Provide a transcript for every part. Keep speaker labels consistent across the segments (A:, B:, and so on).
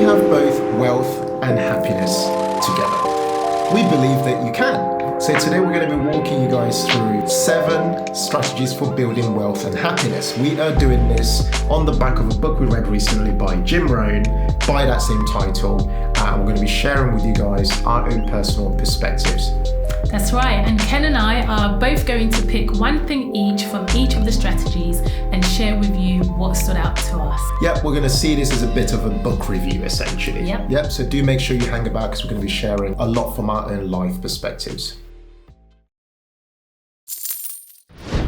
A: have both wealth and happiness together? We believe that you can. So today we're going to be walking you guys through 7 strategies for building wealth and happiness. We are doing this on the back of a book we read recently by Jim Rohn, by that same title. We're going to be sharing with you guys our own personal perspectives.
B: That's right, and Ken and I are both going to pick one thing each from each of the strategies and share with you what stood out to us.
A: Yep, we're going to see this as a bit of a book review essentially. Yep, so do make sure you hang about because we're going to be sharing a lot from our own life perspectives.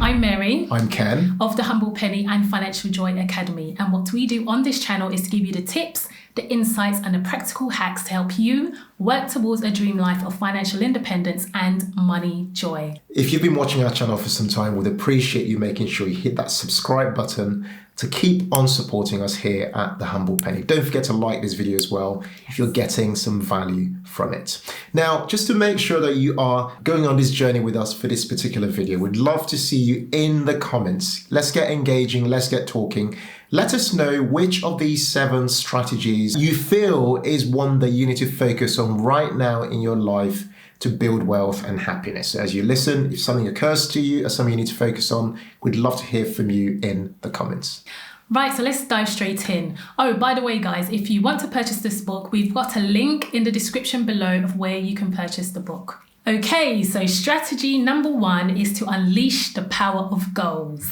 B: I'm Mary.
A: I'm Ken.
B: Of the Humble Penny and Financial Joy Academy. And what we do on this channel is to give you the tips, the insights and the practical hacks to help you work towards a dream life of financial independence and money joy. If
A: you've been watching our channel for some time, we'd appreciate you making sure you hit that subscribe button to keep on supporting us here at The Humble Penny. Don't forget to like this video as well if you're getting some value from it. Now, just to make sure that you are going on this journey with us for this particular video, we'd love to see you in the comments. Let's get engaging, let's get talking. Let us know which of these 7 strategies you feel is one that you need to focus on right now in your life to build wealth and happiness. So as you listen, if something occurs to you or something you need to focus on, we'd love to hear from you in the comments.
B: Right, so let's dive straight in. Oh, by the way, guys, if you want to purchase this book, we've got a link in the description below of where you can purchase the book. Okay, so strategy number 1 is to unleash the power of goals.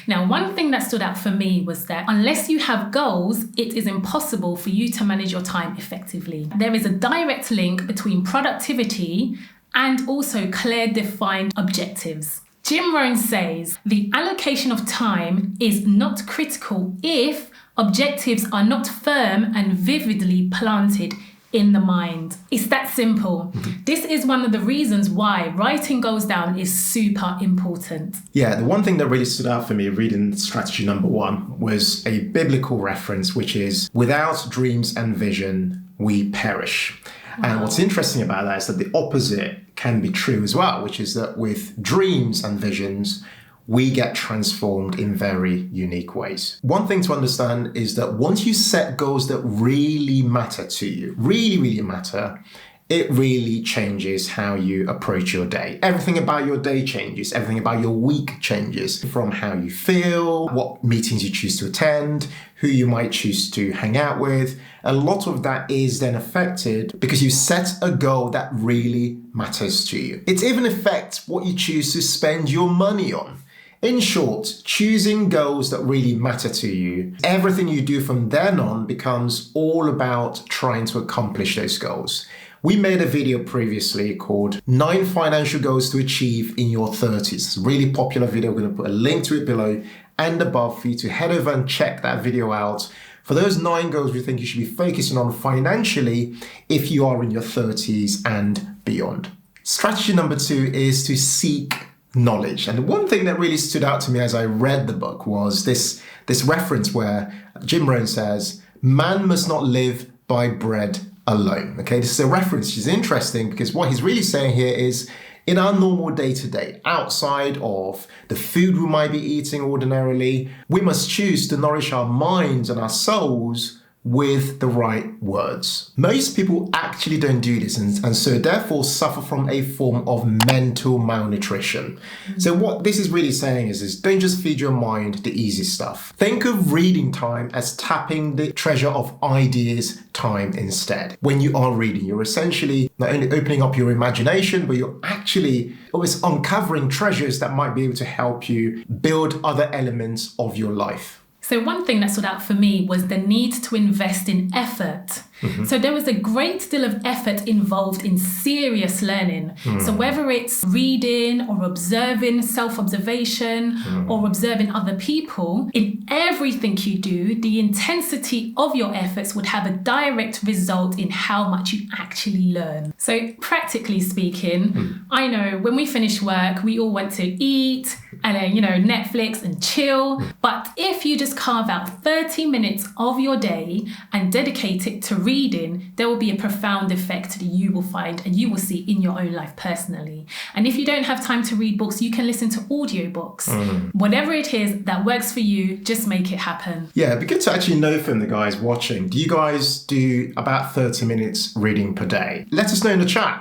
B: Now, one thing that stood out for me was that unless you have goals, it is impossible for you to manage your time effectively. There is a direct link between productivity and also clear defined objectives. Jim Rohn says the allocation of time is not critical if objectives are not firm and vividly planted in the mind. It's that simple. This is one of the reasons why writing goals down is super important.
A: Yeah, the one thing that really stood out for me reading strategy number 1 was a biblical reference, which is, without dreams and vision, we perish. Wow. And what's interesting about that is that the opposite can be true as well, which is that with dreams and visions, we get transformed in very unique ways. One thing to understand is that once you set goals that really matter to you, really matter, it really changes how you approach your day. Everything about your day changes. Everything about your week changes. From how you feel, what meetings you choose to attend, who you might choose to hang out with. A lot of that is then affected because you set a goal that really matters to you. It even affects what you choose to spend your money on. In short, choosing goals that really matter to you, everything you do from then on becomes all about trying to accomplish those goals. We made a video previously called 9 Financial Goals to Achieve in Your 30s. It's a really popular video. We're going to put a link to it below and above for you to head over and check that video out. For those 9 goals we think you should be focusing on financially if you are in your 30s and beyond. Strategy number 2 is to seek knowledge. And the one thing that really stood out to me as I read the book was this reference where Jim Rohn says, man must not live by bread alone. Okay, this is a reference which is interesting because what he's really saying here is in our normal day-to-day, outside of the food we might be eating ordinarily, we must choose to nourish our minds and our souls with the right words. Most people actually don't do this and so therefore suffer from a form of mental malnutrition. So what this is really saying is don't just feed your mind the easy stuff. Think of reading time as tapping the treasure of ideas time instead. When you are reading, you're essentially not only opening up your imagination, but you're actually always uncovering treasures that might be able to help you build other elements of your life.
B: So one thing that stood out for me was the need to invest in effort. So there was a great deal of effort involved in serious learning. So whether it's reading or observing, self-observation or observing other people, in everything you do, the intensity of your efforts would have a direct result in how much you actually learn. So practically speaking, I know when we finish work, we all want to eat and then, Netflix and chill. But if you just carve out 30 minutes of your day and dedicate it to reading, there will be a profound effect that you will find and you will see in your own life personally. And if you don't have time to read books, you can listen to audiobooks. Whatever it is that works for you, just make it happen.
A: Yeah, it'd be good to actually know from the guys watching. Do you guys do about 30 minutes reading per day? Let us know in the chat.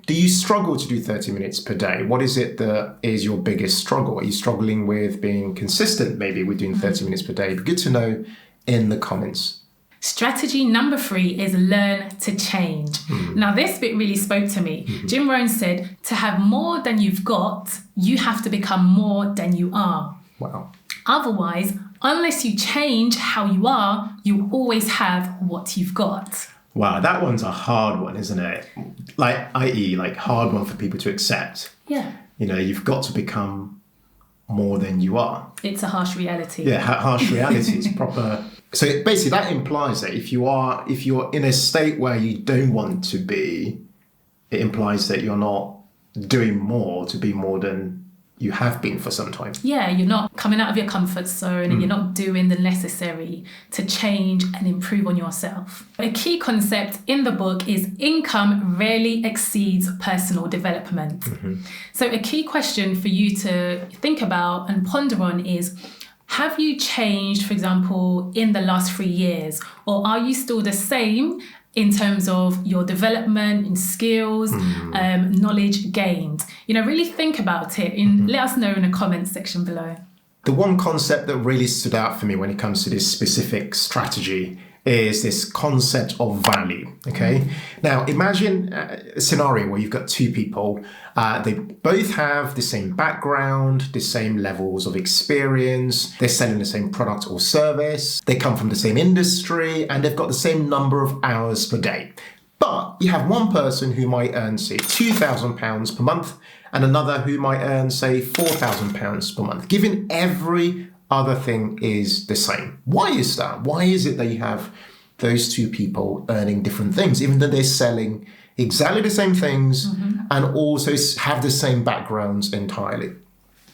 A: Do you struggle to do 30 minutes per day? What is it that is your biggest struggle? Are you struggling with being consistent maybe with doing 30 minutes per day? It'd be good to know in the comments.
B: Strategy number 3 is learn to change. Now, this bit really spoke to me. Jim Rohn said, to have more than you've got, you have to become more than you are.
A: Wow.
B: Otherwise, unless you change how you are, you always have what you've got.
A: Wow, that one's a hard one, isn't it? i.e., hard one for people to accept.
B: Yeah.
A: You've got to become more than you are.
B: It's a harsh reality.
A: Yeah, harsh reality. It's proper. So basically that implies that if you're in a state where you don't want to be, it implies that you're not doing more to be more than you have been for some time.
B: Yeah, you're not coming out of your comfort zone and you're not doing the necessary to change and improve on yourself. A key concept in the book is income rarely exceeds personal development. So a key question for you to think about and ponder on is, have you changed, for example, in the last 3 years? Or are you still the same in terms of your development in skills, knowledge gained? Really think about it and let us know in the comments section below.
A: The one concept that really stood out for me when it comes to this specific strategy is this concept of value, okay? Now, imagine a scenario where you've got two people. They both have the same background, the same levels of experience. They're selling the same product or service. They come from the same industry, and they've got the same number of hours per day. But you have one person who might earn, say, £2,000 per month, and another who might earn, say, £4,000 per month, given every other thing is the same. Why is that? Why is it that you have those two people earning different things, even though they're selling exactly the same things and also have the same backgrounds entirely?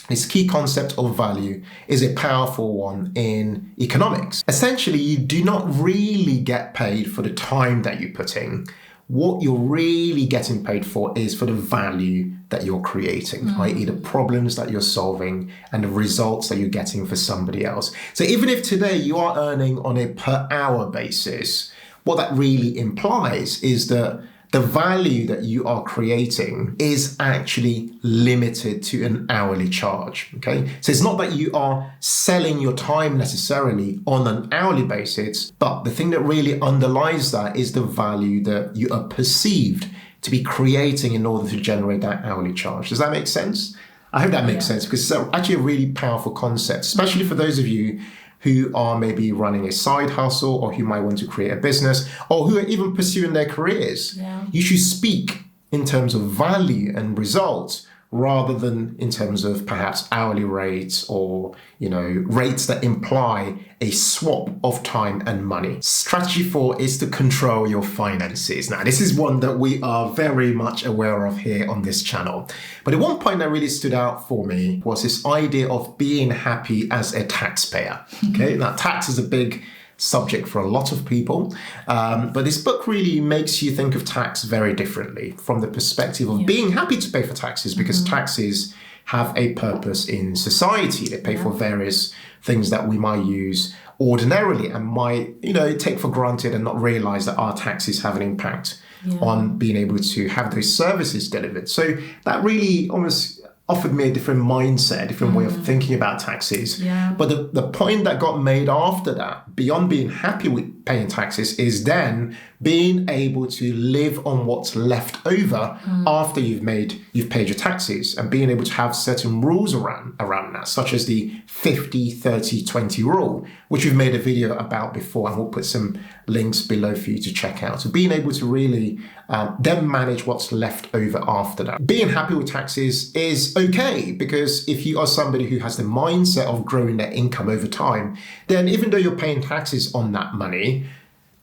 A: This key concept of value is a powerful one in economics. Essentially, you do not really get paid for the time that you put in. What you're really getting paid for is for the value that you're creating, i.e. the problems that you're solving and the results that you're getting for somebody else. So even if today you are earning on a per hour basis, what that really implies is that the value that you are creating is actually limited to an hourly charge, okay? So it's not that you are selling your time necessarily on an hourly basis, but the thing that really underlies that is the value that you are perceived to be creating in order to generate that hourly charge. Does that make sense? I hope that makes sense, because it's actually a really powerful concept, especially for those of you who are maybe running a side hustle or who might want to create a business or who are even pursuing their careers. You should speak in terms of value and results rather than in terms of perhaps hourly rates or, rates that imply a swap of time and money. Strategy 4 is to control your finances. Now, this is one that we are very much aware of here on this channel. But the one point that really stood out for me was this idea of being happy as a taxpayer. Okay, now tax is a big subject for a lot of people, but this book really makes you think of tax very differently from the perspective of being happy to pay for taxes, because taxes have a purpose in society. They pay for various things that we might use ordinarily and might, take for granted and not realize that our taxes have an impact on being able to have those services delivered. So that really almost offered me a different mindset, a different way of thinking about taxes. But the point that got made after that, beyond being happy with paying taxes, is then being able to live on what's left over after you've paid your taxes, and being able to have certain rules around that, such as the 50-30-20 rule, which we've made a video about before, and we'll put some links below for you to check out. So being able to really then manage what's left over after that. Being happy with taxes is okay, because if you are somebody who has the mindset of growing their income over time, then even though you're paying taxes on that money,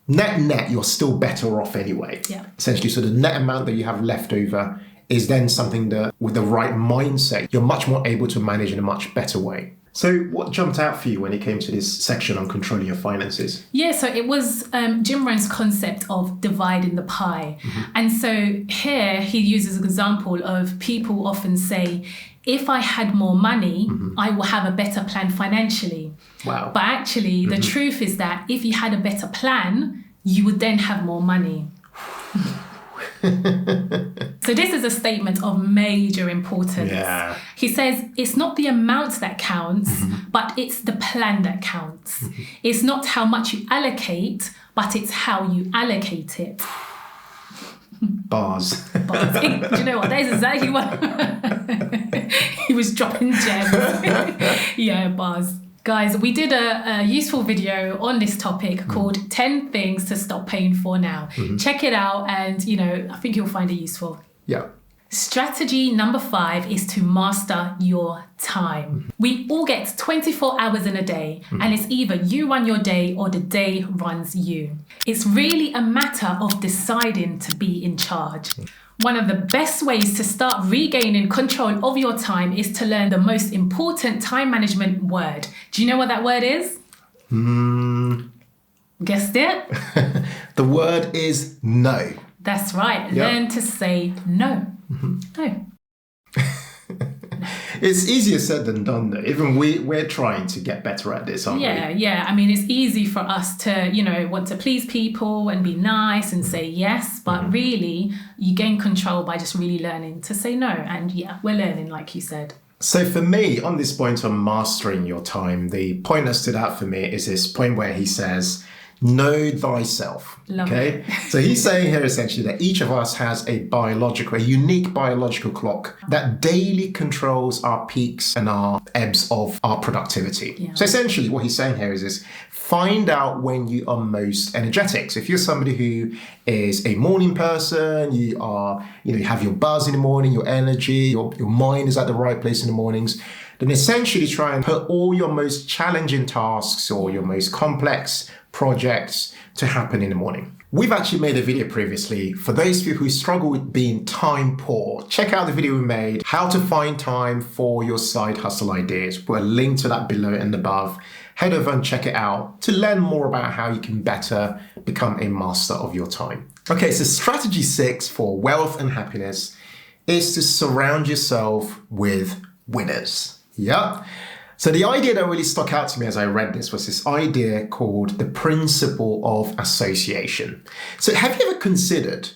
A: net, you're still better off anyway. Essentially, so the net amount that you have left over is then something that, with the right mindset, you're much more able to manage in a much better way. So what jumped out for you when it came to this section on controlling your finances?
B: Yeah, so it was Jim Rohn's concept of dividing the pie. And so here he uses an example of people often say, if I had more money, I will have a better plan financially.
A: Wow.
B: But actually, the truth is that if you had a better plan, you would then have more money. So this is a statement of major importance.
A: Yeah.
B: He says it's not the amount that counts, but it's the plan that counts. It's not how much you allocate, but it's how you allocate it.
A: Bars.
B: Do you know what? That is exactly what he was dropping gems. Yeah, bars. Guys, we did a useful video on this topic called 10 Things to Stop Paying For Now. Check it out and, I think you'll find it useful.
A: Yeah.
B: Strategy number 5 is to master your time. We all get 24 hours in a day, and it's either you run your day or the day runs you. It's really a matter of deciding to be in charge. One of the best ways to start regaining control of your time is to learn the most important time management word. Do you know what that word is? Guessed it?
A: The word is no.
B: That's right.
A: Yep.
B: Learn to say no. No.
A: It's easier said than done, though. Even we're trying to get better at this, aren't we?
B: Yeah. I mean, it's easy for us to, want to please people and be nice and say yes, but really, you gain control by just really learning to say no. And yeah, we're learning, like you said.
A: So for me, on this point on mastering your time, the point that stood out for me is this point where he says, know thyself.
B: Love
A: okay?
B: it.
A: So he's saying here essentially that each of us has a unique biological clock that daily controls our peaks and our ebbs of our productivity.
B: Yeah.
A: So essentially what he's saying here is this: find out when you are most energetic. So if you're somebody who is a morning person, you have your buzz in the morning, your energy, your mind is at the right place in the mornings, then essentially try and put all your most challenging tasks or your most complex projects to happen in the morning. We've actually made a video previously for those of you who struggle with being time poor. Check out the video we made, how to find time for your side hustle ideas. Put a link to that below and above. Head over and check it out to learn more about how you can better become a master of your time. Okay, so strategy 6 for wealth and happiness is to surround yourself with winners. Yeah. So the idea that really stuck out to me as I read this was this idea called the principle of association. So have you ever considered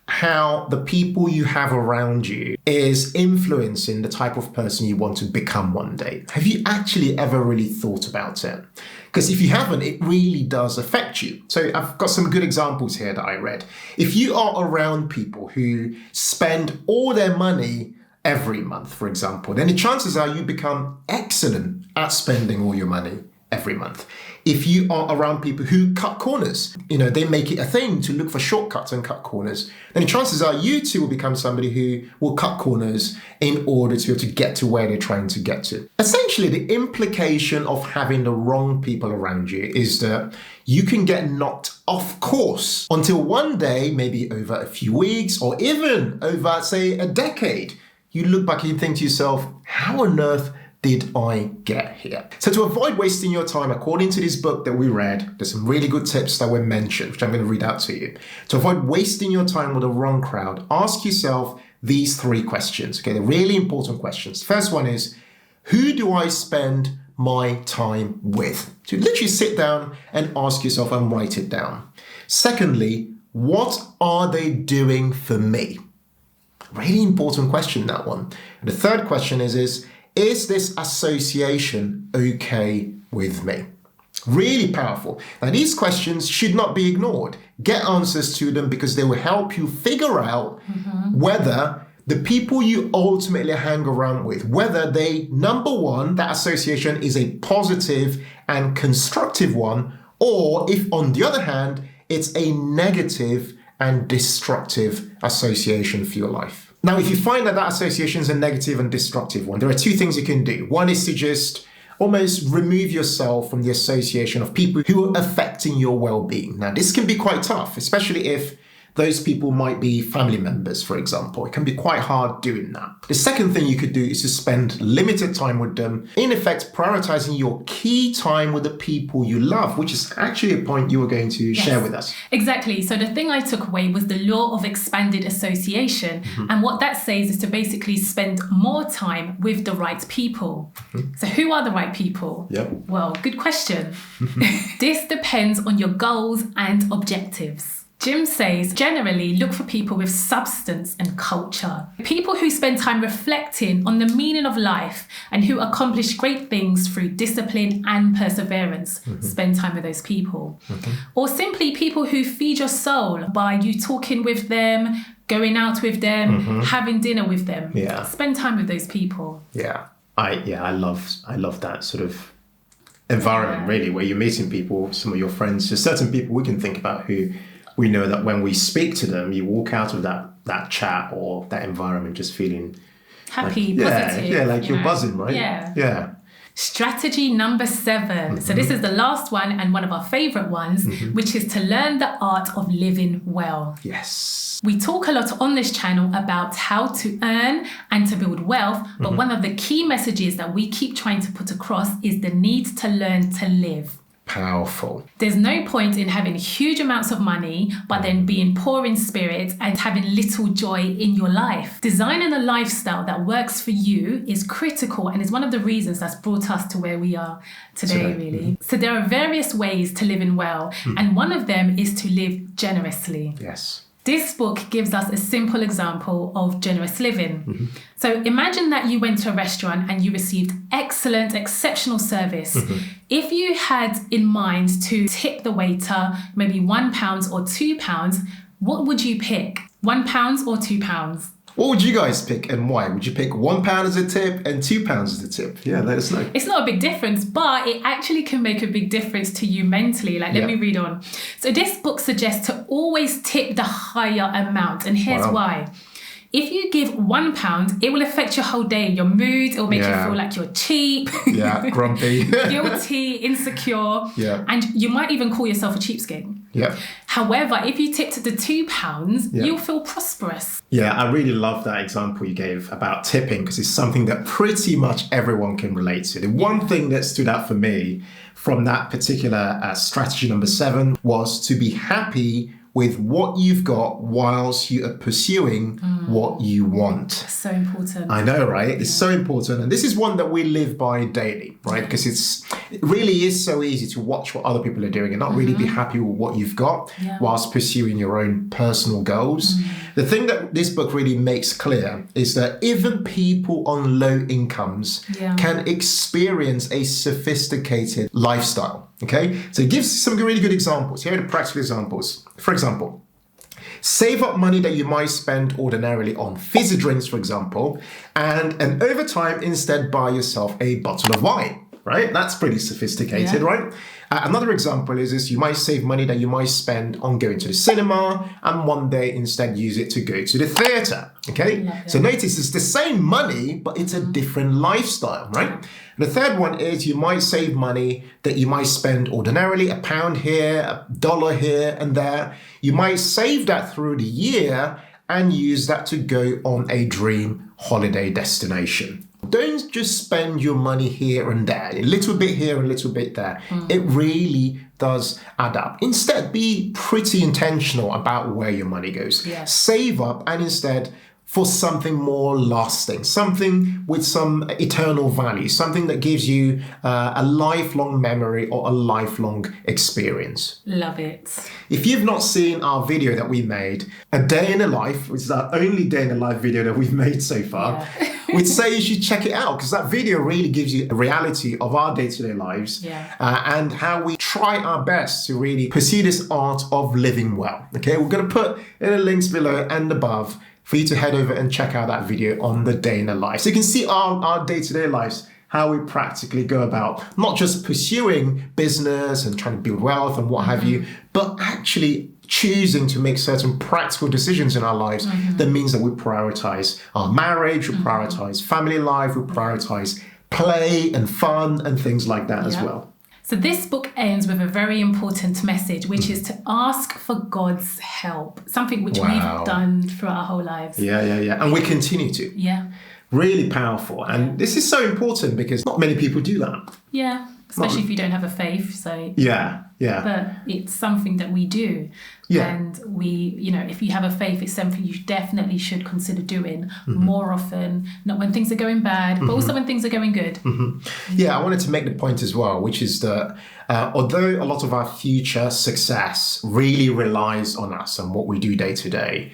A: how the people you have around you is influencing the type of person you want to become one day? Have you actually ever really thought about it? Because if you haven't, it really does affect you. So I've got some good examples here that I read. If you are around people who spend all their money every month, for example, then the chances are you become excellent at spending all your money every month. If you are around people who cut corners, they make it a thing to look for shortcuts and cut corners, then the chances are you too will become somebody who will cut corners in order to be able to get to where they're trying to get to. Essentially, the implication of having the wrong people around you is that you can get knocked off course until one day, maybe over a few weeks or even over, say, a decade, you look back and you think to yourself, how on earth did I get here? So to avoid wasting your time, according to this book that we read, there's some really good tips that were mentioned, which I'm going to read out to you. To avoid wasting your time with the wrong crowd, ask yourself these 3 questions. Okay, they're really important questions. First one is, who do I spend my time with? So literally sit down and ask yourself and write it down. Secondly, what are they doing for me? Really important question, that one. And the third question is this association okay with me? Really powerful. Now, these questions should not be ignored. Get answers to them because they will help you figure out whether the people you ultimately hang around with, whether they, number one, that association is a positive and constructive one, or if, on the other hand, it's a negative and destructive association for your life. Now, if you find that association is a negative and destructive one, there are 2 things you can do. One is to just almost remove yourself from the association of people who are affecting your well-being. Now, this can be quite tough, especially if Those people might be family members, for example. It can be quite hard doing that. The second thing you could do is to spend limited time with them, in effect, prioritizing your key time with the people you love, which is actually a point you were going to share with us.
B: Exactly. So the thing I took away was the law of expanded association. And what that says is to basically spend more time with the right people. So who are the right people? Well, good question. This depends on your goals and objectives. Jim says, generally look for people with substance and culture. People who spend time reflecting on the meaning of life and who accomplish great things through discipline and perseverance. Spend time with those people. Or simply people who feed your soul by you talking with them, going out with them, having dinner with them. Spend time with those people.
A: I love that sort of environment, really, where you're meeting people, some of your friends. There's certain people we can think about who we know that when we speak to them, you walk out of that chat or that environment just feeling
B: happy,
A: like,
B: positive.
A: like you're buzzing, right?
B: Strategy number 7. So this is the last one and one of our favorite ones, which is to learn the art of living well.
A: Yes.
B: We talk a lot on this channel about how to earn and to build wealth, but one of the key messages that we keep trying to put across is the need to learn to live.
A: Powerful.
B: There's no point in having huge amounts of money, but then being poor in spirit and having little joy in your life. Designing a lifestyle that works for you is critical and is one of the reasons that's brought us to where we are today, really. So there are various ways to live in well, and one of them is to live generously.
A: Yes.
B: This book gives us a simple example of generous living. So imagine that you went to a restaurant and you received excellent, exceptional service. If you had in mind to tip the waiter maybe £1 or £2, what would you pick? £1 or £2?
A: What would you guys pick and why? Would you pick £1 as a tip and £2 as a tip? Yeah, let us know.
B: It's not a big difference, but it actually can make a big difference to you mentally. Let me read on. So this book suggests to always tip the higher amount. And here's why. If you give £1, it will affect your whole day, your mood. It will make you feel like you're cheap.
A: Grumpy.
B: Guilty, insecure. And you might even call yourself a cheapskate. However, if you tipped the £2, you'll feel prosperous.
A: I really love that example you gave about tipping because it's something that pretty much everyone can relate to. The one thing that stood out for me from that particular strategy number 7 was to be happy with what you've got whilst you are pursuing what you want.
B: So important.
A: I know, right? It's so important. And this is one that we live by daily, right? Because it really is so easy to watch what other people are doing and not really be happy with what you've got whilst pursuing your own personal goals. The thing that this book really makes clear is that even people on low incomes can experience a sophisticated lifestyle. Okay, so it gives some really good examples. Here are the practical examples. For example, save up money that you might spend ordinarily on fizzy drinks, for example, and over time instead buy yourself a bottle of wine, right? That's pretty sophisticated, right? Another example is this: you might save money that you might spend on going to the cinema and one day instead use it to go to the theatre, okay? So notice it's the same money, but it's a different lifestyle, right? And the third one is you might save money that you might spend ordinarily, £1 here, $1 here and there. You might save that through the year and use that to go on a dream holiday destination. Don't just spend your money here and there, a little bit here and a little bit there. It really does add up. Instead, be pretty intentional about where your money goes. Save up and instead for something more lasting, something with some eternal value, something that gives you a lifelong memory or a lifelong experience.
B: Love it.
A: If you've not seen our video that we made, A Day in a Life, which is our only day in a life video that we've made so far, we'd say you should check it out because that video really gives you a reality of our day-to-day lives and how we try our best to really pursue this art of living well. Okay, we're going to put in the links below and above for you to head over and check out that video on the day in the life. So you can see our day-to-day lives, how we practically go about not just pursuing business and trying to build wealth and what have you, but actually choosing to make certain practical decisions in our lives that means that we prioritize our marriage, we prioritize family life, we prioritize play and fun and things like that as well.
B: So this book ends with a very important message, which is to ask for God's help, something which we've done throughout our whole lives.
A: Yeah. And we continue to.
B: Yeah.
A: Really powerful. And this is so important because not many people do that.
B: Yeah. Especially if you don't have a faith. So
A: yeah.
B: But it's something that we do.
A: Yeah.
B: And we, if you have a faith, it's something you definitely should consider doing more often, not when things are going bad, but also when things are going good.
A: Yeah, I wanted to make the point as well, which is that although a lot of our future success really relies on us and what we do day to day,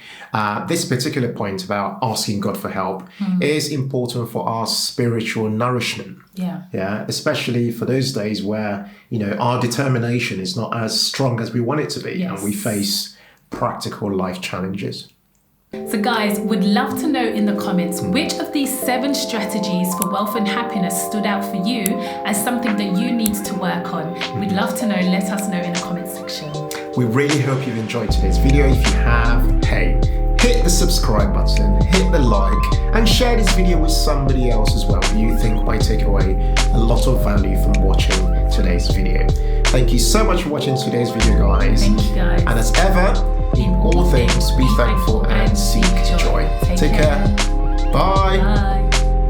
A: this particular point about asking God for help is important for our spiritual nourishment. Yeah, especially for those days where, our determination is not as strong as we want it to be, and we face practical life challenges.
B: So guys, would love to know in the comments which of these 7 strategies for wealth and happiness stood out for you as something that you need to work on. We'd love to know. Let us know in the comment section.
A: We really hope you've enjoyed today's video. If you have, hey, hit the subscribe button, hit the like, and share this video with somebody else as well who you think might take away a lot of value from watching today's video. Thank you so much for watching today's video, guys.
B: Thank you, guys.
A: And as ever, in all things, be thankful and seek joy. Take care. Bye.